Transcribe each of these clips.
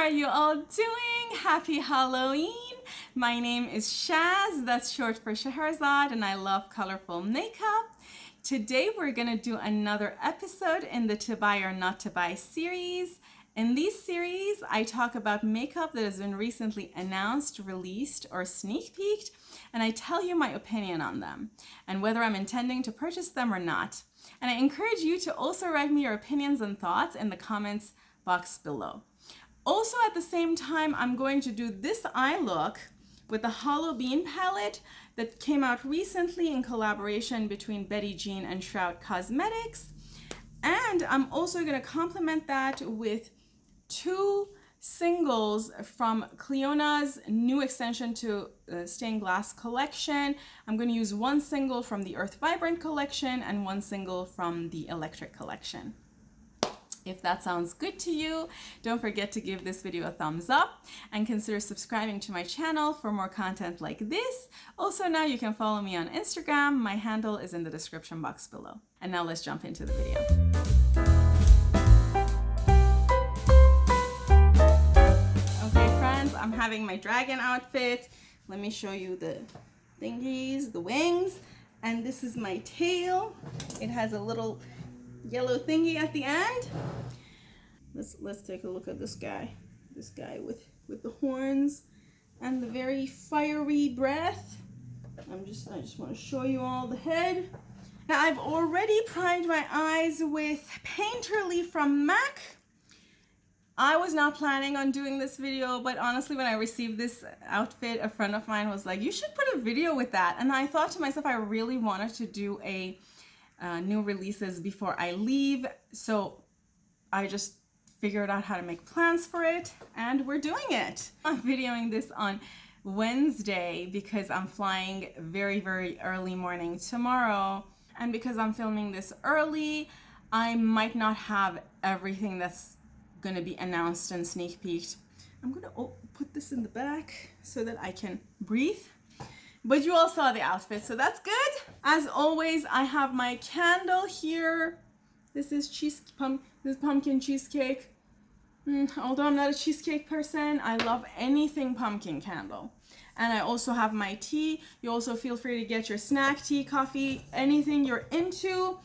are you all doing? Happy Halloween! My name is Shaz, that's short for Shahrazad, and I love colorful makeup. Today we're gonna do another episode in the To Buy or Not to Buy series. In this series, I talk about makeup that has been recently announced, released, or sneak peeked, and I tell you my opinion on them and whether I'm intending to purchase them or not. And I encourage you to also write me your opinions and thoughts in the comments box below. Also, at the same time, I'm going to do this eye look with the Halloween palette that came out recently in collaboration between Betty Jean and Klarity Cosmetics. And I'm also going to complement that with two singles from Clionadh's new extension to Stained Glass collection. I'm going to use one single from the Earth Vibrant collection and one single from the Electric collection. If that sounds good to you, don't forget to give this video a thumbs up and consider subscribing to my channel for more content like this. Also, now you can follow me on Instagram. My handle is in the description box below. And now let's jump into the video. Okay, friends, I'm having my dragon outfit. Let me show you the thingies, the wings. And this is my tail. It has a little yellow thingy at the end. Let's take a look at this guy. This guy with the horns and the very fiery breath. I just want to show you all the head. Now I've already primed my eyes with Painterly from MAC. I was not planning on doing this video, but honestly, when I received this outfit, a friend of mine was like, you should put a video with that. And I thought to myself, I really wanted to do a new releases before I leave, so I just figured out how to make plans for it, and we're doing it. I'm videoing this on Wednesday because I'm flying very early morning tomorrow, and because I'm filming this early, I might not have everything that's going to be announced and sneak peeked. I'm going to put this in the back so that I can breathe. But you all saw the outfit, so that's good. As always, I have my candle here. This is pumpkin cheesecake. Although I'm not a cheesecake person, I love anything pumpkin candle. And I also have my tea. You also feel free to get your snack, tea, coffee, anything you're into.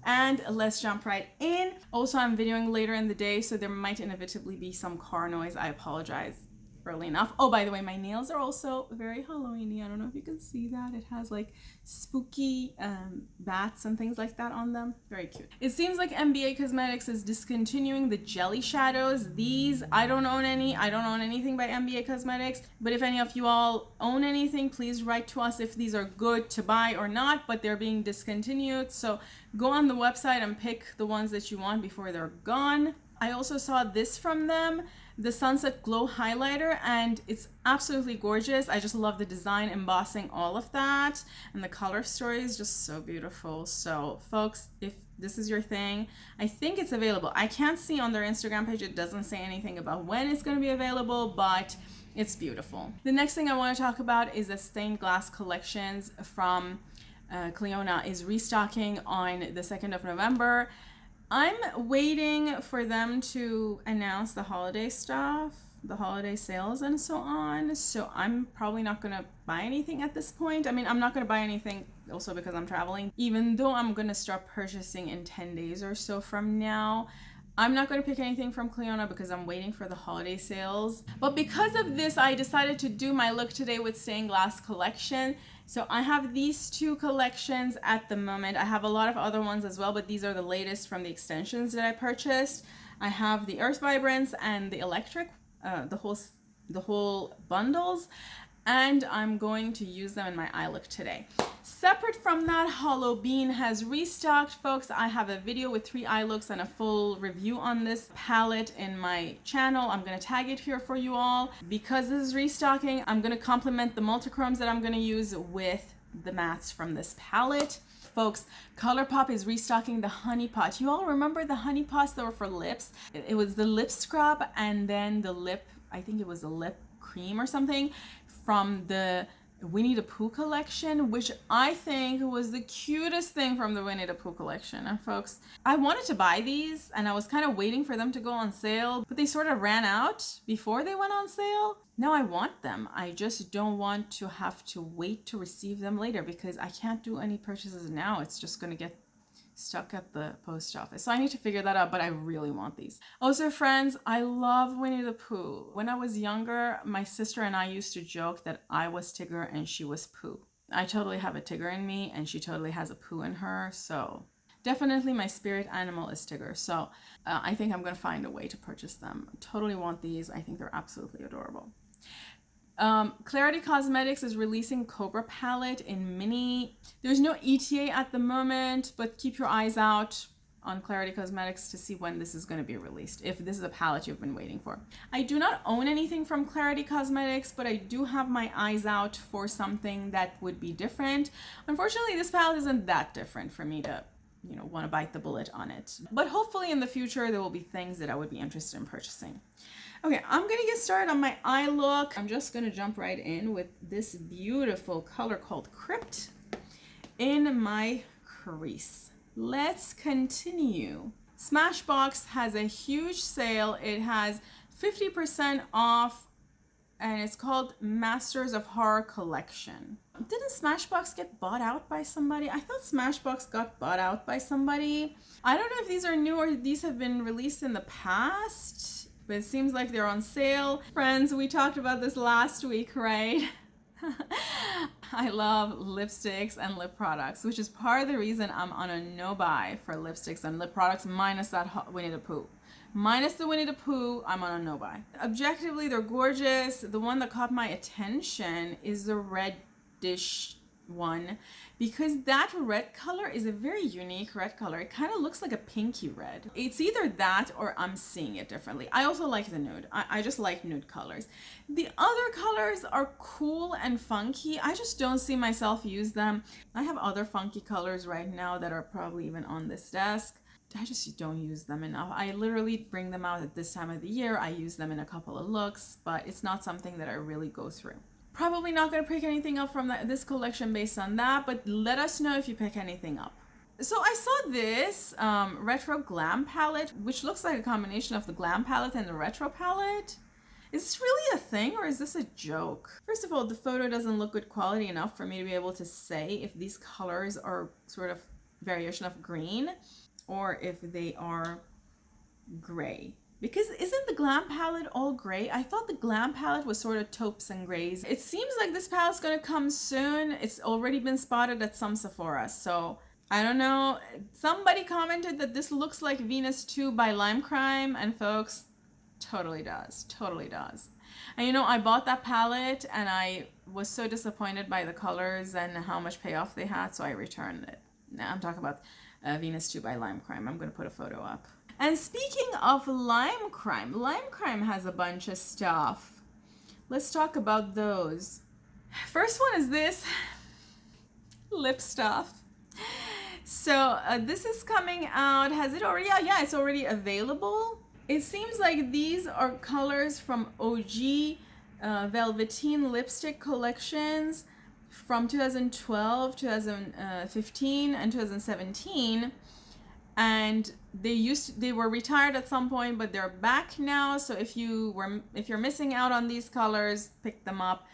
And let's jump right in. Also, I'm videoing later in the day, so there might inevitably be some car noise. I apologize. Early enough. Oh, by the way, my nails are also very Halloweeny. I don't know if you can see that. It has like spooky bats and things like that on them. Very cute. It seems like MBA Cosmetics is discontinuing the jelly shadows. These, I don't own any. I don't own anything by MBA Cosmetics. But if any of you all own anything, please write to us if these are good to buy or not. But they're being discontinued. So go on the website and pick the ones that you want before they're gone. I also saw this from them, the Sunset Glow Highlighter, and it's absolutely gorgeous. I just love the design, embossing, all of that, and the color story is just so beautiful. So folks, if this is your thing, I think it's available. I can't see on their Instagram page, it doesn't say anything about when it's going to be available, but it's beautiful. The next thing I want to talk about is the Stained Glass collections from Clionadh is restocking on the 2nd of November. I'm waiting for them to announce the holiday stuff, the holiday sales and so on. So I'm probably not going to buy anything at this point. I mean, I'm not going to buy anything also because I'm traveling, even though I'm going to start purchasing in 10 days or so from now. I'm not going to pick anything from Clionadh because I'm waiting for the holiday sales. But because of this, I decided to do my look today with Stained Glass collection. So I have these two collections at the moment. I have a lot of other ones as well, but these are the latest from the extensions that I purchased. I have the Earth Vibrance and the Electric, the whole bundles, and I'm going to use them in my eye look today. Separate from that, Halloween has restocked, folks. I have a video with 3 eye looks and a full review on this palette in my channel. I'm going to tag it here for you all. Because this is restocking, I'm going to complement the multichromes that I'm going to use with the mattes from this palette. Folks, Colourpop is restocking the Honey Pot. You all remember the Honey Pots that were for lips? It was the lip scrub and then the lip, I think it was a lip cream or something from the Winnie the Pooh collection, which I think was the cutest thing from the Winnie the Pooh collection. And folks, I wanted to buy these and I was kind of waiting for them to go on sale, but they sort of ran out before they went on sale. Now I want them. I just don't want to have to wait to receive them later because I can't do any purchases now. It's just going to get stuck at the post office. So I need to figure that out, but I really want these. Also, friends, I love Winnie the Pooh. When I was younger, my sister and I used to joke that I was Tigger and she was Pooh. I totally have a Tigger in me and she totally has a Pooh in her. So definitely my spirit animal is Tigger. So I think I'm going to find a way to purchase them. Totally want these. I think they're absolutely adorable. Klarity Cosmetics is releasing Cobra Palette in mini. There's no ETA at the moment, but keep your eyes out on Klarity Cosmetics to see when this is going to be released, if this is a palette you've been waiting for. I do not own anything from Klarity Cosmetics, but I do have my eyes out for something that would be different. Unfortunately, this palette isn't that different for me to, you know, want to bite the bullet on it. But hopefully in the future, there will be things that I would be interested in purchasing. Okay, I'm gonna get started on my eye look. I'm just gonna jump right in with this beautiful color called Crypt in my crease. Let's continue. Smashbox has a huge sale. It has 50% off and it's called Masters of Horror Collection. Didn't Smashbox get bought out by somebody? I thought Smashbox got bought out by somebody. I don't know if these are new or these have been released in the past, but it seems like they're on sale. Friends, we talked about this last week, right? I love lipsticks and lip products, which is part of the reason I'm on a no buy for lipsticks and lip products, minus that Winnie the Pooh. Minus the Winnie the Pooh, I'm on a no buy. Objectively, they're gorgeous. The one that caught my attention is the reddish one, because that red color is a very unique red color. It kind of looks like a pinky red. It's either that or I'm seeing it differently. I also like the nude. I just like nude colors. The other colors are cool and funky. I just don't see myself use them. I have other funky colors right now that are probably even on this desk. I just don't use them enough. I literally bring them out at this time of the year. I use them in a couple of looks, but it's not something that I really go through. Probably not going to pick anything up from this collection based on that, but let us know if you pick anything up. So I saw this retro Glam palette, which looks like a combination of the Glam palette and the retro palette. Is this really a thing or is this a joke? First of all, the photo doesn't look good quality enough for me to be able to say if these colors are sort of variation of green or if they are gray. Because isn't the Glam palette all gray? I thought the Glam palette was sort of taupes and grays. It seems like this palette's gonna come soon. It's already been spotted at some Sephora, so I don't know. Somebody commented that this looks like Venus 2 by Lime Crime, and folks, totally does, totally does. And you know, I bought that palette and I was so disappointed by the colors and how much payoff they had, so I returned it. Now I'm talking about Venus 2 by Lime Crime. I'm gonna put a photo up. And speaking of Lime Crime has a bunch of stuff. Let's talk about those. First one is this lip stuff. So this is coming out. Has it already? Yeah, it's already available. It seems like these are colors from OG Velvetine lipstick collections from 2012, 2015, and 2017. And they were retired at some point, but they're back now. So if you're missing out on these colors, pick them up.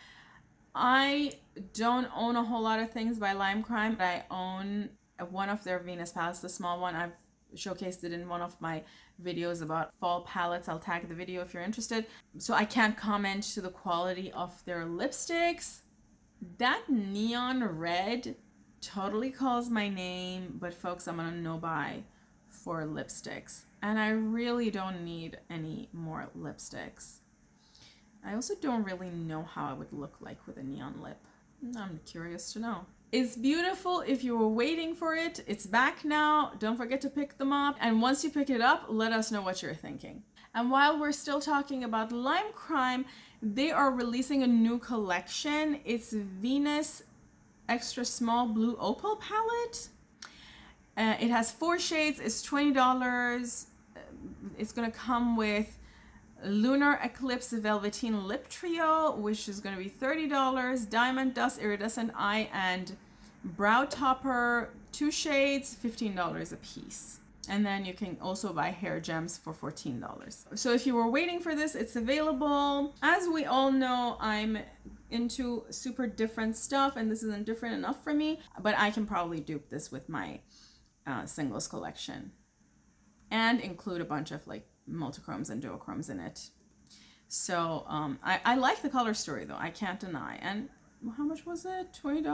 I don't own a whole lot of things by Lime Crime, but I own one of their Venus palettes, the small one. I've showcased it in one of my videos about fall palettes. I'll tag the video if you're interested. So I can't comment to the quality of their lipsticks. That neon red totally calls my name, but folks, I'm on a no buy for lipsticks, and I really don't need any more lipsticks. I also don't really know how I would look like with a neon lip. I'm curious to know. It's beautiful. If you were waiting for it, it's back now. Don't forget to pick them up, and once you pick it up, let us know what you're thinking. And while we're still talking about Lime Crime, they are releasing a new collection. It's Venus Extra Small Blue Opal palette. It has 4 shades. It's $20. It's gonna come with Lunar Eclipse Velvetine Lip Trio, which is going to be $30. Diamond Dust Iridescent Eye and Brow Topper, 2 shades, $15 a piece. And then you can also buy hair gems for $14. So if you were waiting for this, it's available. As we all know, I'm into super different stuff, and this isn't different enough for me, but I can probably dupe this with my singles collection and include a bunch of like multichromes and duochromes in it. So I like the color story though, I can't deny. And how much was it? $20?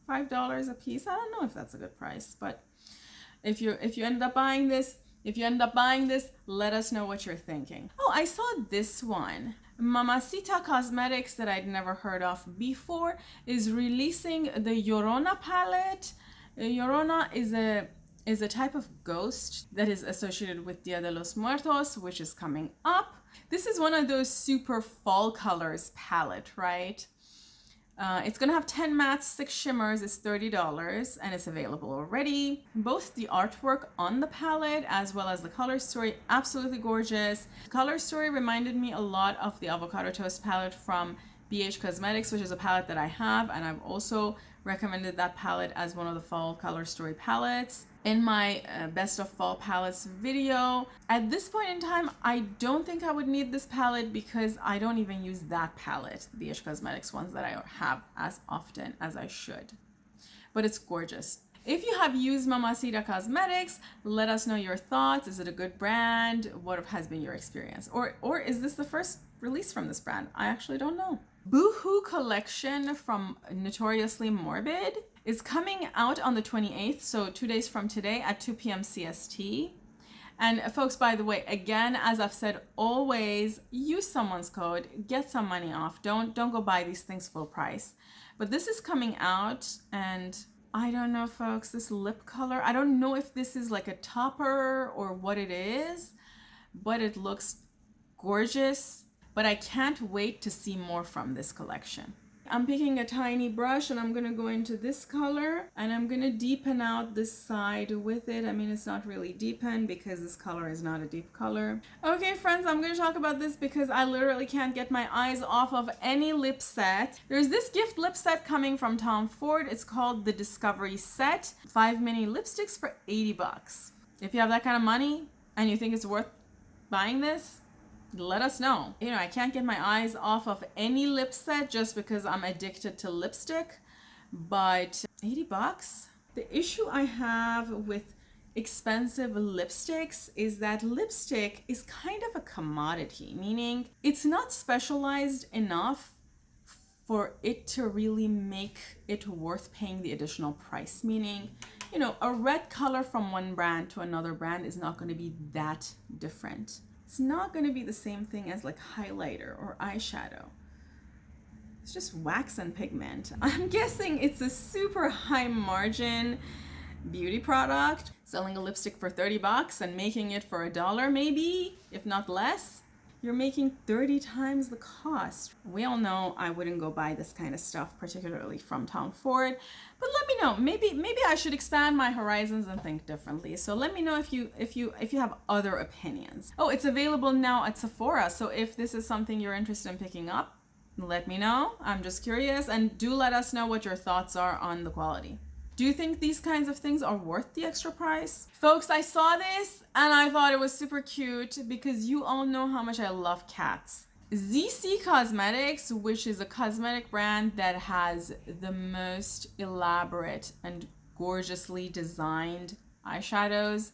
$5 a piece. I don't know if that's a good price, but if you end up buying this, let us know what you're thinking. Oh, I saw this one. Mamacita Cosmetics, that I'd never heard of before, is releasing the Llorona palette. Llorona is a type of ghost that is associated with Dia de los Muertos, which is coming up. This is one of those super fall colors palette, right? It's gonna have 10 mattes, 6 shimmers. It's $30 and it's available already. Both the artwork on the palette as well as the color story, absolutely gorgeous. The color story reminded me a lot of the Avocado Toast palette from BH Cosmetics, which is a palette that I have, and I've also recommended that palette as one of the fall color story palettes in my best of fall palettes video. At this point in time, I don't think I would need this palette because I don't even use that palette, the BH Cosmetics ones that I have as often as I should. But it's gorgeous. If you have used Mamacita Cosmetics, let us know your thoughts. Is it a good brand? What has been your experience? Or is this the first release from this brand? I actually don't know. Boohoo collection from Notoriously Morbid is coming out on the 28th, so 2 days from today at 2 p.m. CST. And folks, by the way, again, as I've said, always use someone's code, get some money off. Don't go buy these things full price. But this is coming out, and I don't know, folks, this lip color, I don't know if this is like a topper or what it is, but it looks gorgeous. But I can't wait to see more from this collection. I'm picking a tiny brush and I'm gonna go into this color and I'm gonna deepen out this side with it. I mean, it's not really deepened because this color is not a deep color. Okay, friends, I'm gonna talk about this because I literally can't get my eyes off of any lip set. There's this gift lip set coming from Tom Ford. It's called the Discovery Set. 5 mini lipsticks for $80. If you have that kind of money and you think it's worth buying this, let us know. You know, I can't get my eyes off of any lip set just because I'm addicted to lipstick, but $80? The issue I have with expensive lipsticks is that lipstick is kind of a commodity, meaning it's not specialized enough for it to really make it worth paying the additional price. Meaning, you know, a red color from one brand to another brand is not going to be that different. It's not going to be the same thing as like highlighter or eyeshadow. It's just wax and pigment. I'm guessing it's a super high margin beauty product. Selling a lipstick for $30 and making it for $1 maybe, if not less. You're making 30 times the cost. We all know I wouldn't go buy this kind of stuff, particularly from Tom Ford. But let me know. Maybe I should expand my horizons and think differently. So let me know if you have other opinions. Oh, it's available now at Sephora. So if this is something you're interested in picking up, let me know. I'm just curious, and do let us know what your thoughts are on the quality. Do you think these kinds of things are worth the extra price? Folks, I saw this and I thought it was super cute because you all know how much I love cats. ZC Cosmetics, which is a cosmetic brand that has the most elaborate and gorgeously designed eyeshadows,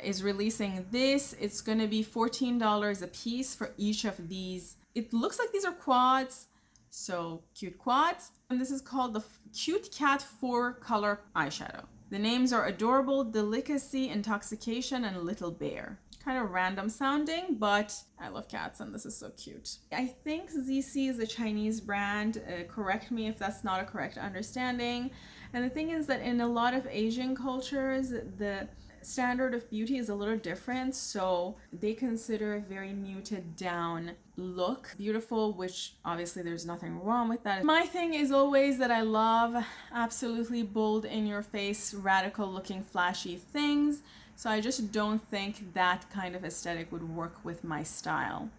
is releasing this. It's going to be $14 a piece for each of these. It looks like these are quads. So cute quads. And this is called the Cute Cat 4 color eyeshadow. The names are Adorable, Delicacy, Intoxication, and Little Bear. Kind of random sounding, but I love cats and this is so cute. I think ZC is a Chinese brand. Correct me if that's not a correct understanding. And the thing is that in a lot of Asian cultures, the standard of beauty is a little different, so they consider a very muted down look beautiful, which obviously there's nothing wrong with that. My thing is always that I love absolutely bold, in your face, radical looking flashy things. So I just don't think that kind of aesthetic would work with my style.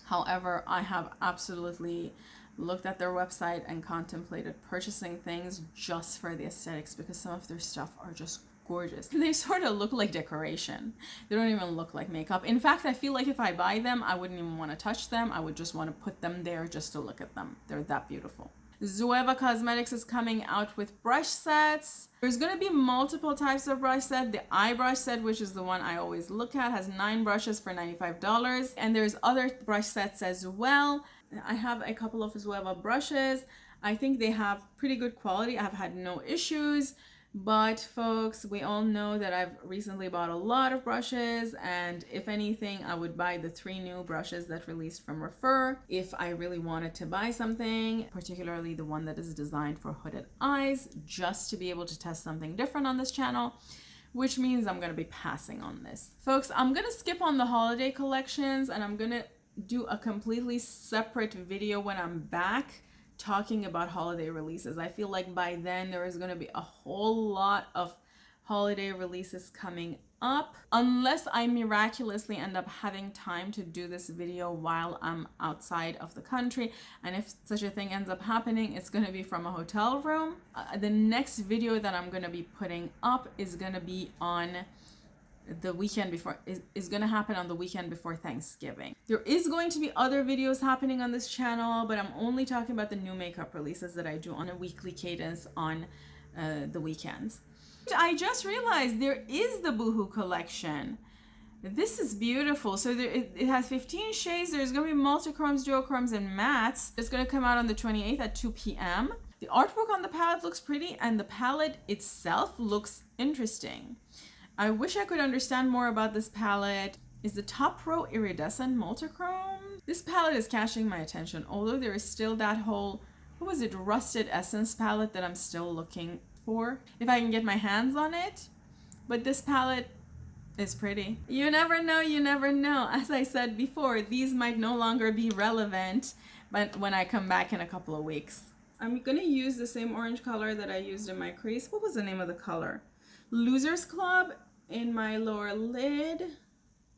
However, I have absolutely looked at their website and contemplated purchasing things just for the aesthetics, because some of their stuff are just gorgeous. They sort of look like decoration. They don't even look like makeup. In fact, I feel like if I buy them, I wouldn't even want to touch them. I would just want to put them there just to look at them. They're that beautiful. Zoeva Cosmetics is coming out with brush sets. There's going to be multiple types of brush set. The eye brush set, which is the one I always look at, has 9 brushes for $95. And there's other brush sets as well. I have a couple of Zoeva brushes. I think they have pretty good quality. I've had no issues. But folks, we all know that I've recently bought a lot of brushes, and if anything, I would buy the 3 new brushes that released from Refer if I really wanted to buy something, particularly the one that is designed for hooded eyes, just to be able to test something different on this channel, which means I'm going to be passing on this. Folks, I'm going to skip on the holiday collections, and I'm going to do a completely separate video when I'm back talking about holiday releases. I feel like by then there is going to be a whole lot of holiday releases coming up, unless I miraculously end up having time to do this video while I'm outside of the country. And if such a thing ends up happening, it's going to be from a hotel room. The next video that I'm going to be putting up is going to be on the weekend before, is going to happen on the weekend before Thanksgiving. There is going to be other videos happening on this channel, but I'm only talking about the new makeup releases that I do on a weekly cadence on the weekends. I just realized there is the Boohoo collection. This is beautiful. So it has 15 shades. There's going to be multichromes, duochromes, and mattes. It's going to come out on the 28th at 2 p.m. The artwork on the palette looks pretty, and the palette itself looks interesting. I wish I could understand more about this palette. Is the top row iridescent multichrome? This palette is catching my attention, although there is still that whole, what was it, rusted essence palette that I'm still looking for, if I can get my hands on it. But this palette is pretty. You never know, you never know. As I said before, these might no longer be relevant, but when I come back in a couple of weeks. I'm gonna use the same orange color that I used in my crease. What was the name of the color? Losers Club in my lower lid.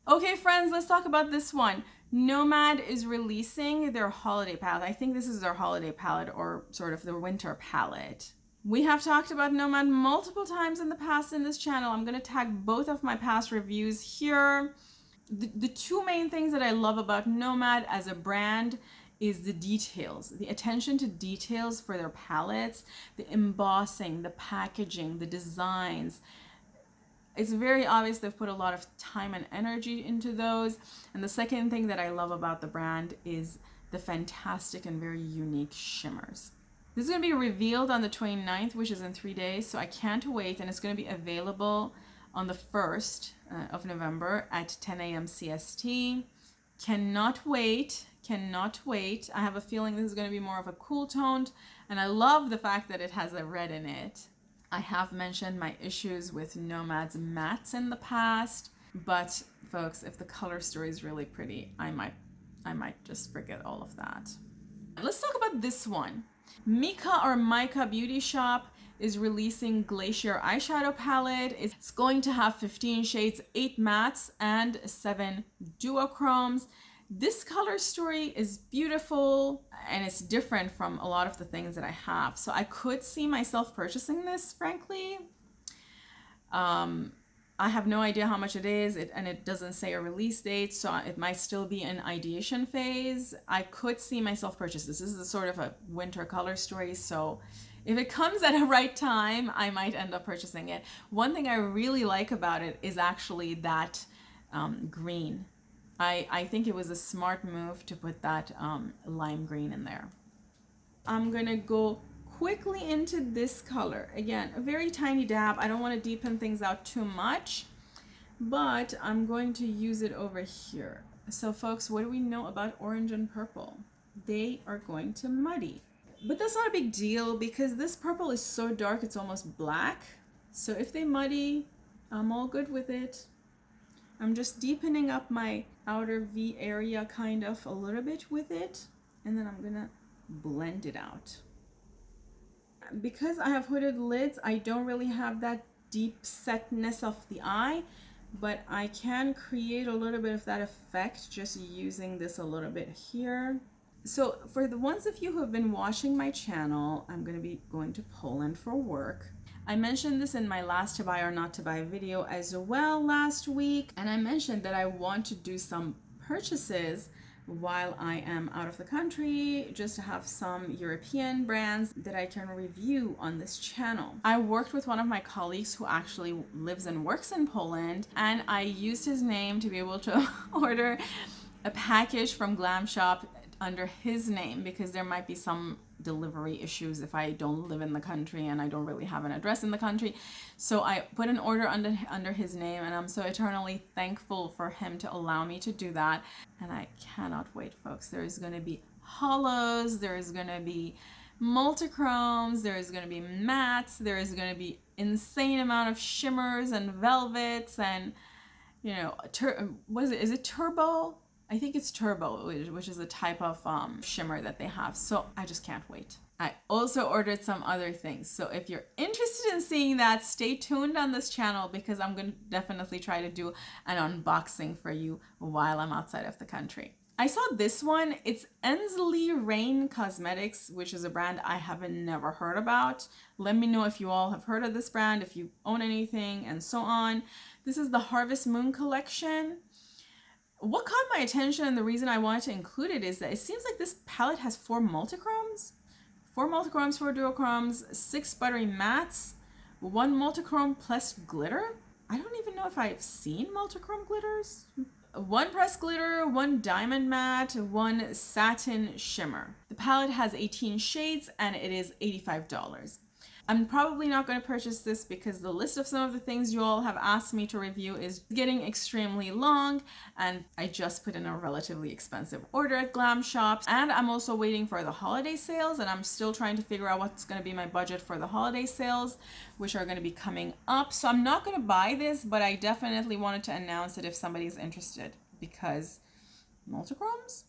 Okay friends, let's talk about this one. Nomad is releasing their holiday palette. I think this is their holiday palette, or sort of their winter palette. We have talked about Nomad multiple times in the past in this channel. I'm going to tag both of my past reviews here. The 2 main things that I love about Nomad as a brand is the details, the attention to details for their palettes, the embossing, the packaging, the designs. It's very obvious they've put a lot of time and energy into those. And the second thing that I love about the brand is the fantastic and very unique shimmers. This is going to be revealed on the 29th, which is in 3 days, so I can't wait. And it's going to be available on the 1st of November at 10 a.m. CST. Cannot wait, cannot wait. I have a feeling this is going to be more of a cool toned, and I love the fact that it has a red in it. I have mentioned my issues with Nomad's mattes in the past, but folks, if the color story is really pretty, I might just forget all of that. Let's talk about this one. Mika or Mika Beauty Shop is releasing Glacier eyeshadow palette. It's going to have 15 shades, 8 mattes, and 7 duochromes. This color story is beautiful, and it's different from a lot of the things that I have. So I could see myself purchasing this, frankly. I have no idea how much it is, and it doesn't say a release date, so it might still be an ideation phase. I could see myself purchase this. This is a sort of a winter color story, so if it comes at a right time, I might end up purchasing it. One thing I really like about it is actually that green. I think it was a smart move to put that lime green in there. I'm gonna go quickly into this color. Again, a very tiny dab. I don't want to deepen things out too much, but I'm going to use it over here. So folks, what do we know about orange and purple? They are going to muddy. But that's not a big deal because this purple is so dark it's almost black. So if they muddy, I'm all good with it. I'm just deepening up my outer V area kind of a little bit with it, and then I'm gonna blend it out. Because I have hooded lids, I don't really have that deep setness of the eye, but I can create a little bit of that effect just using this a little bit here. So for the ones of you who have been watching my channel, I'm going to be going to Poland for work. I mentioned this in my last to buy or not to buy video as well last week, and I mentioned that I want to do some purchases while I am out of the country, just to have some European brands that I can review on this channel. I worked with one of my colleagues who actually lives and works in Poland, and I used his name to be able to order a package from Glam shop under his name, because there might be some delivery issues if I don't live in the country and I don't really have an address in the country. So I put an order under his name, and I'm so eternally thankful for him to allow me to do that. And I cannot wait, folks. There is going to be hollows, there is going to be multichromes, there is going to be mattes, there is going to be insane amount of shimmers and velvets, and you know, what is it? Is it turbo? I think it's turbo, which is a type of shimmer that they have. So I just can't wait. I also ordered some other things. So if you're interested in seeing that, stay tuned on this channel, because I'm going to definitely try to do an unboxing for you while I'm outside of the country. I saw this one. It's Klarity Cosmetics, which is a brand I have never heard about. Let me know if you all have heard of this brand, if you own anything, and so on. This is the Harvest Moon collection. What caught my attention, and the reason I wanted to include it, is that it seems like this palette has 4 multichromes. 4 multichromes, 4 duochromes, 6 buttery mattes, 1 multichrome plus glitter. I don't even know if I've seen multichrome glitters. 1 pressed glitter, 1 diamond matte, 1 satin shimmer. The palette has 18 shades and it is $85. I'm probably not going to purchase this because the list of some of the things you all have asked me to review is getting extremely long, and I just put in a relatively expensive order at Glam shops, and I'm also waiting for the holiday sales, and I'm still trying to figure out what's going to be my budget for the holiday sales, which are going to be coming up. So I'm not going to buy this, but I definitely wanted to announce it if somebody's interested, because multichromes?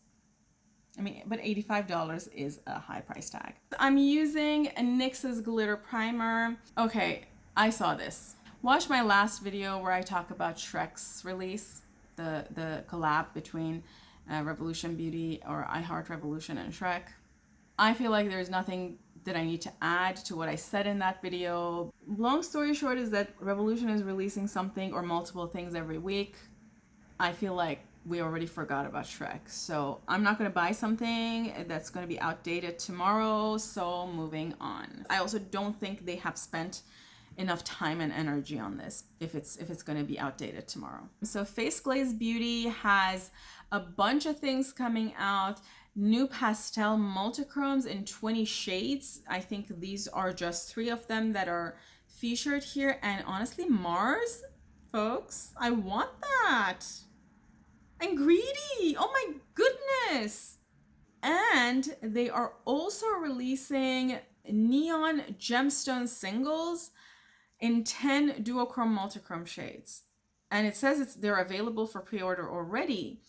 I mean, but $85 is a high price tag. I'm using NYX's glitter primer. Okay, I saw this. Watch my last video where I talk about Shrek's release, the collab between Revolution Beauty, or I Heart Revolution, and Shrek. I feel like there's nothing that I need to add to what I said in that video. Long story short is that Revolution is releasing something or multiple things every week. I feel like we already forgot about Shrek. So I'm not going to buy something that's going to be outdated tomorrow. So moving on. I also don't think they have spent enough time and energy on this if it's going to be outdated tomorrow. So Face Glaze Beauty has a bunch of things coming out. New pastel multichromes in 20 shades. I think these are just 3 of them that are featured here. And honestly, Mars, folks, I want that. And greedy, oh my goodness. And they are also releasing neon gemstone singles in 10 duochrome multichrome shades, and it says they're available for pre-order already.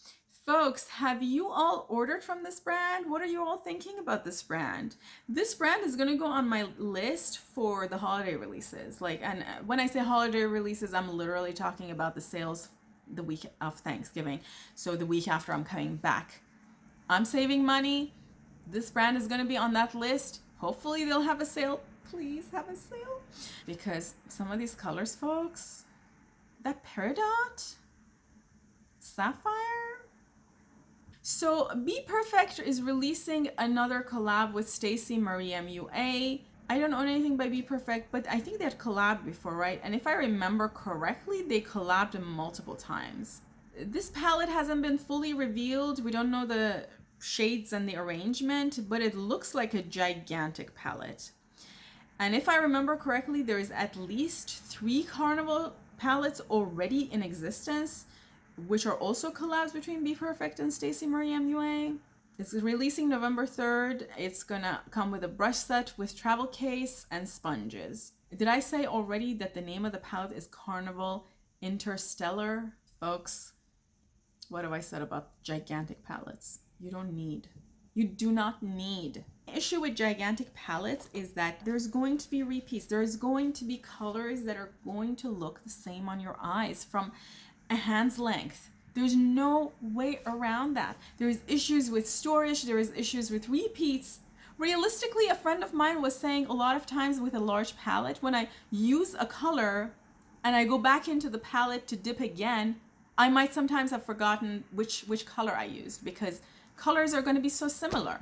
Folks, have you all ordered from this brand? What are you all thinking about this brand? This brand is going to go on my list for the holiday releases. And when I say holiday releases, I'm literally talking about the sales the week of Thanksgiving. So the week after I'm coming back. I'm saving money. This brand is going to be on that list. Hopefully they'll have a sale. Please have a sale. Because some of these colors, folks, that peridot, sapphire. So Be Perfect is releasing another collab with Stacey Marie MUA. I don't own anything by Be Perfect, but I think they had collabed before, right? And if I remember correctly, they collabed multiple times. This palette hasn't been fully revealed. We don't know the shades and the arrangement, but it looks like a gigantic palette. And if I remember correctly, there is at least 3 Carnival palettes already in existence, which are also collabs between Be Perfect and Stacey Marie MUA. It's releasing November 3rd. It's gonna come with a brush set with travel case and sponges. Did I say already that the name of the palette is Carnival Interstellar? Folks, what have I said about gigantic palettes? You don't need You do not need. The issue with gigantic palettes is that there's going to be repeats. There's going to be colors that are going to look the same on your eyes from a hand's length. There's no way around that. There's issues with storage. There is issues with repeats. Realistically, a friend of mine was saying a lot of times with a large palette, when I use a color and I go back into the palette to dip again, I might sometimes have forgotten which color I used because colors are going to be so similar.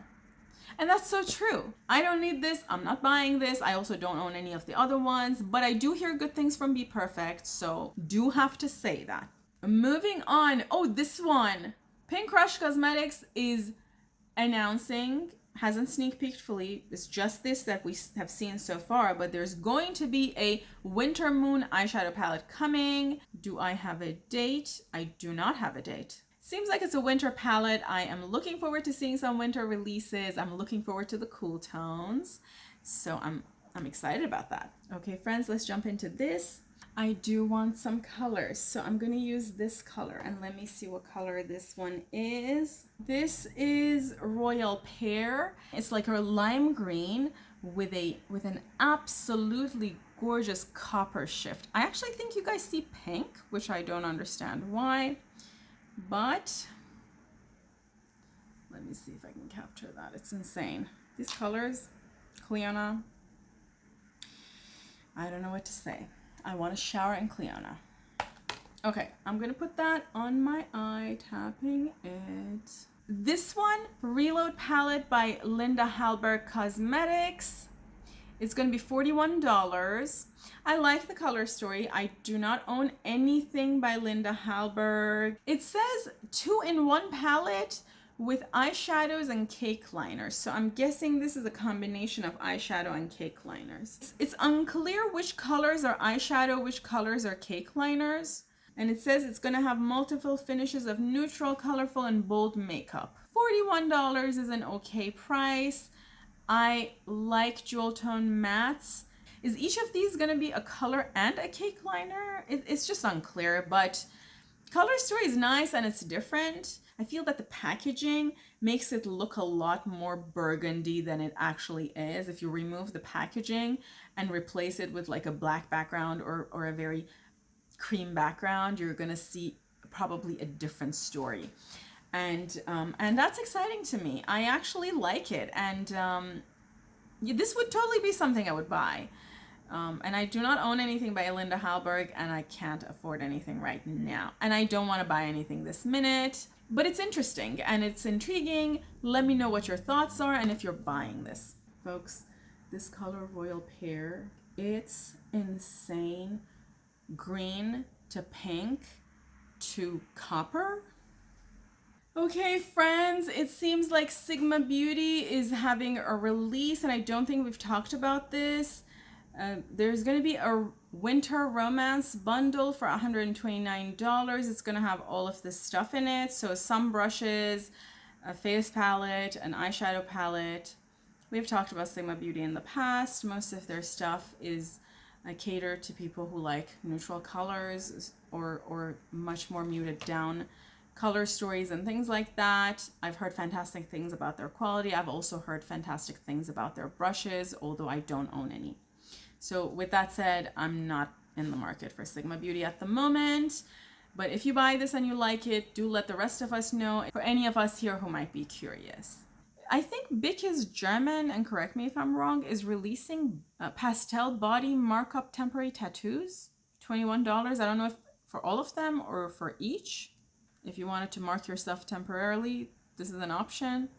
And that's so true. I don't need this. I'm not buying this. I also don't own any of the other ones, but I do hear good things from Be Perfect, so do have to say that. Moving on. Oh, this one. Pink Crush Cosmetics is announcing, hasn't sneak peeked fully, it's just this that we have seen so far, but there's going to be a Winter Moon eyeshadow palette coming. Do I have a date? I do not have a date. Seems like it's a winter palette. I am looking forward to seeing some winter releases. I'm looking forward to the cool tones. So I'm excited about that. Okay, friends, let's jump into this. I do want some colors. So I'm going to use this color and let me see what color this one is. This is Royal Pear. It's like a lime green with an absolutely gorgeous copper shift. I actually think you guys see pink, which I don't understand why. But let me see if I can capture that. It's insane. These colors, Clionadh, I don't know what to say. I want to shower in Clionadh. Okay, I'm going to put that on my eye, tapping it. This one, Reload Palette by Linda Hallberg Cosmetics. It's going to be $41. I like the color story. I do not own anything by Linda Hallberg. It says 2-in-1 palette with eyeshadows and cake liners. So I'm guessing this is a combination of eyeshadow and cake liners. It's unclear which colors are eyeshadow, which colors are cake liners. And it says it's going to have multiple finishes of neutral, colorful, and bold makeup. $41 is an okay price. I like jewel tone mattes. Is each of these going to be a color and a cake liner? It's just unclear, but color story is nice and it's different. I feel that the packaging makes it look a lot more burgundy than it actually is. If you remove the packaging and replace it with like a black background or a very cream background, you're going to see probably a different story. And that's exciting to me. I actually like it. And this would totally be something I would buy. And I do not own anything by Linda Hallberg, and I can't afford anything right now. And I don't want to buy anything this minute, but it's interesting and it's intriguing. Let me know what your thoughts are and if you're buying this. Folks, this color Royal Pear, it's insane. Green to pink to copper. Okay, friends, it seems like Sigma Beauty is having a release, and I don't think we've talked about this. There's going to be a winter romance bundle for $129. It's going to have all of this stuff in it. So some brushes, a face palette, an eyeshadow palette. We've talked about Sigma Beauty in the past. Most of their stuff is catered to people who like neutral colors or much more muted down color stories and things like that. I've heard fantastic things about their quality. I've also heard fantastic things about their brushes, although I don't own any. So with that said, I'm not in the market for Sigma Beauty at the moment. But if you buy this and you like it, do let the rest of us know, for any of us here who might be curious. I think Bic is German, and correct me if I'm wrong, is releasing pastel body markup temporary tattoos. $21. I don't know if for all of them or for each. If you wanted to mark yourself temporarily, this is an option.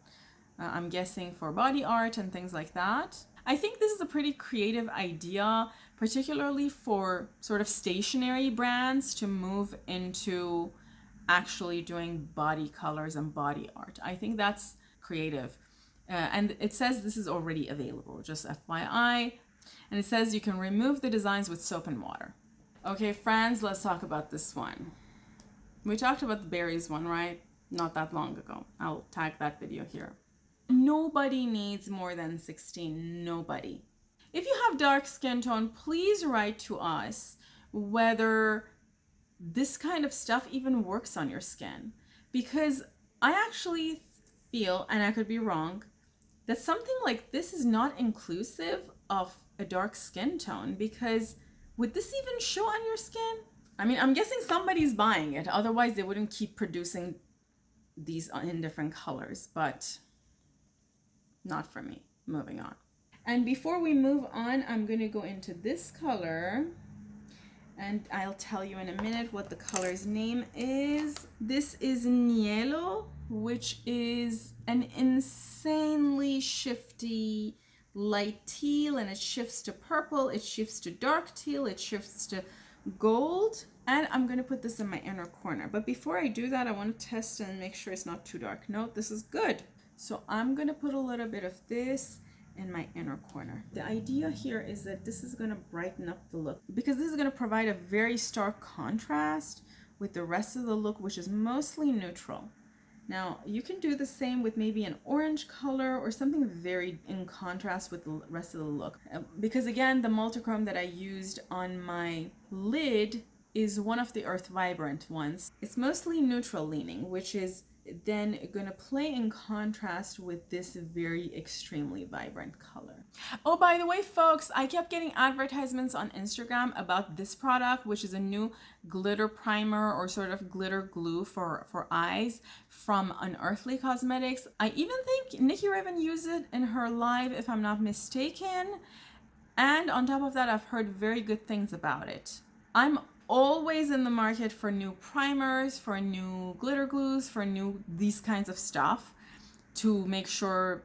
I'm guessing for body art and things like that. I think this is a pretty creative idea, particularly for sort of stationary brands to move into actually doing body colors and body art. I think that's creative. And it says this is already available, just FYI. And it says you can remove the designs with soap and water. Okay, friends, let's talk about this one. We talked about the berries one, right? Not that long ago. I'll tag that video here. Nobody needs more than 16. Nobody. If you have dark skin tone, please write to us whether this kind of stuff even works on your skin. Because I actually feel, and I could be wrong, that something like this is not inclusive of a dark skin tone, because would this even show on your skin? I mean, I'm guessing somebody's buying it. Otherwise, they wouldn't keep producing these in different colors, but not for me. Moving on. And before we move on, I'm going to go into this color, and I'll tell you in a minute what the color's name is. This is Nielo, which is an insanely shifty light teal, and it shifts to purple, it shifts to dark teal, it shifts to gold. And I'm going to put this in my inner corner. But before I do that, I want to test and make sure it's not too dark. No, this is good. So I'm going to put a little bit of this in my inner corner. The idea here is that this is going to brighten up the look, because this is going to provide a very stark contrast with the rest of the look, which is mostly neutral. Now, you can do the same with maybe an orange color or something very in contrast with the rest of the look. Because again, the multichrome that I used on my lid is one of the Earth Vibrant ones. It's mostly neutral leaning, which is then going to play in contrast with this very extremely vibrant color. Oh, by the way, folks, I kept getting advertisements on Instagram about this product, which is a new glitter primer or sort of glitter glue for eyes from Unearthly Cosmetics. I even think Nikki Raven used it in her live, if I'm not mistaken. And on top of that, I've heard very good things about it. I'm always in the market for new primers, for new glitter glues, for these kinds of stuff to make sure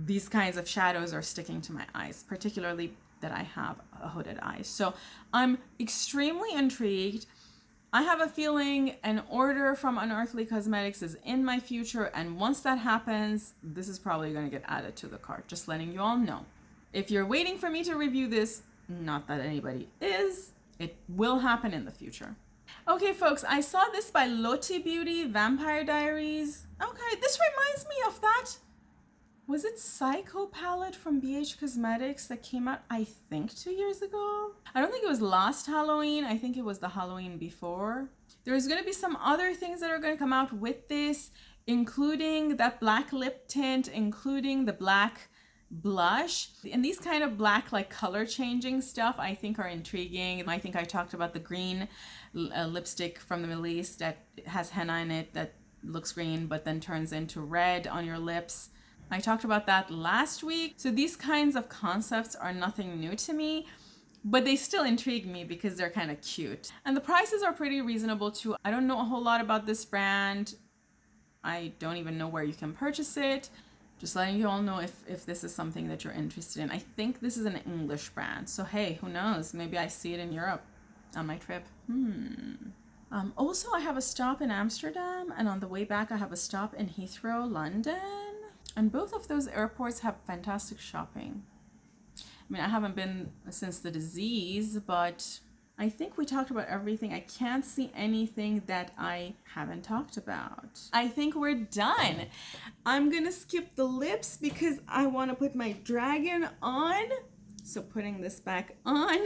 these kinds of shadows are sticking to my eyes, particularly that I have a hooded eye. So I'm extremely intrigued. I have a feeling an order from Unearthly Cosmetics is in my future, and once that happens, this is probably going to get added to the cart. Just letting you all know. If you're waiting for me to review this, not that anybody is, it will happen in the future. Okay, folks, I saw this by Loti Beauty, Vampire Diaries. Okay, this reminds me of that. Was it Psycho palette from BH Cosmetics that came out, I think, 2 years ago? I don't think it was last Halloween. I think it was the Halloween before. There's going to be some other things that are going to come out with this, including that black lip tint, including the black blush, and these kind of black like color changing stuff I think are intriguing. I think I talked about the green lipstick from the Middle East that has henna in it that looks green but then turns into red on your lips. I talked about that last week. So these kinds of concepts are nothing new to me, but they still intrigue me because they're kind of cute. And the prices are pretty reasonable too. I don't know a whole lot about this brand. I don't even know where you can purchase it. Just letting you all know if this is something that you're interested in. I think this is an English brand. So hey, who knows? Maybe I see it in Europe on my trip. Also, I have a stop in Amsterdam, and on the way back, I have a stop in Heathrow, London. And both of those airports have fantastic shopping. I mean, I haven't been since the disease, but I think we talked about everything. I can't see anything that I haven't talked about. I think we're done. I'm gonna skip the lips because I want to put my dragon on. So putting this back on.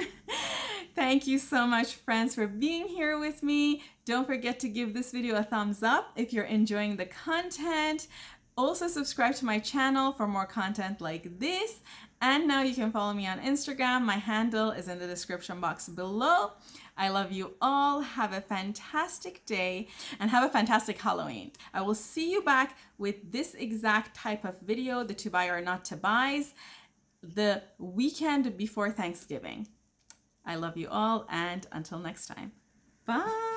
Thank you so much, friends, for being here with me. Don't forget to give this video a thumbs up if you're enjoying the content. Also subscribe to my channel for more content like this. And now you can follow me on Instagram. My handle is in the description box below. I love you all. Have a fantastic day and have a fantastic Halloween. I will see you back with this exact type of video, the to buy or not to buys, the weekend before Thanksgiving. I love you all, and until next time. Bye.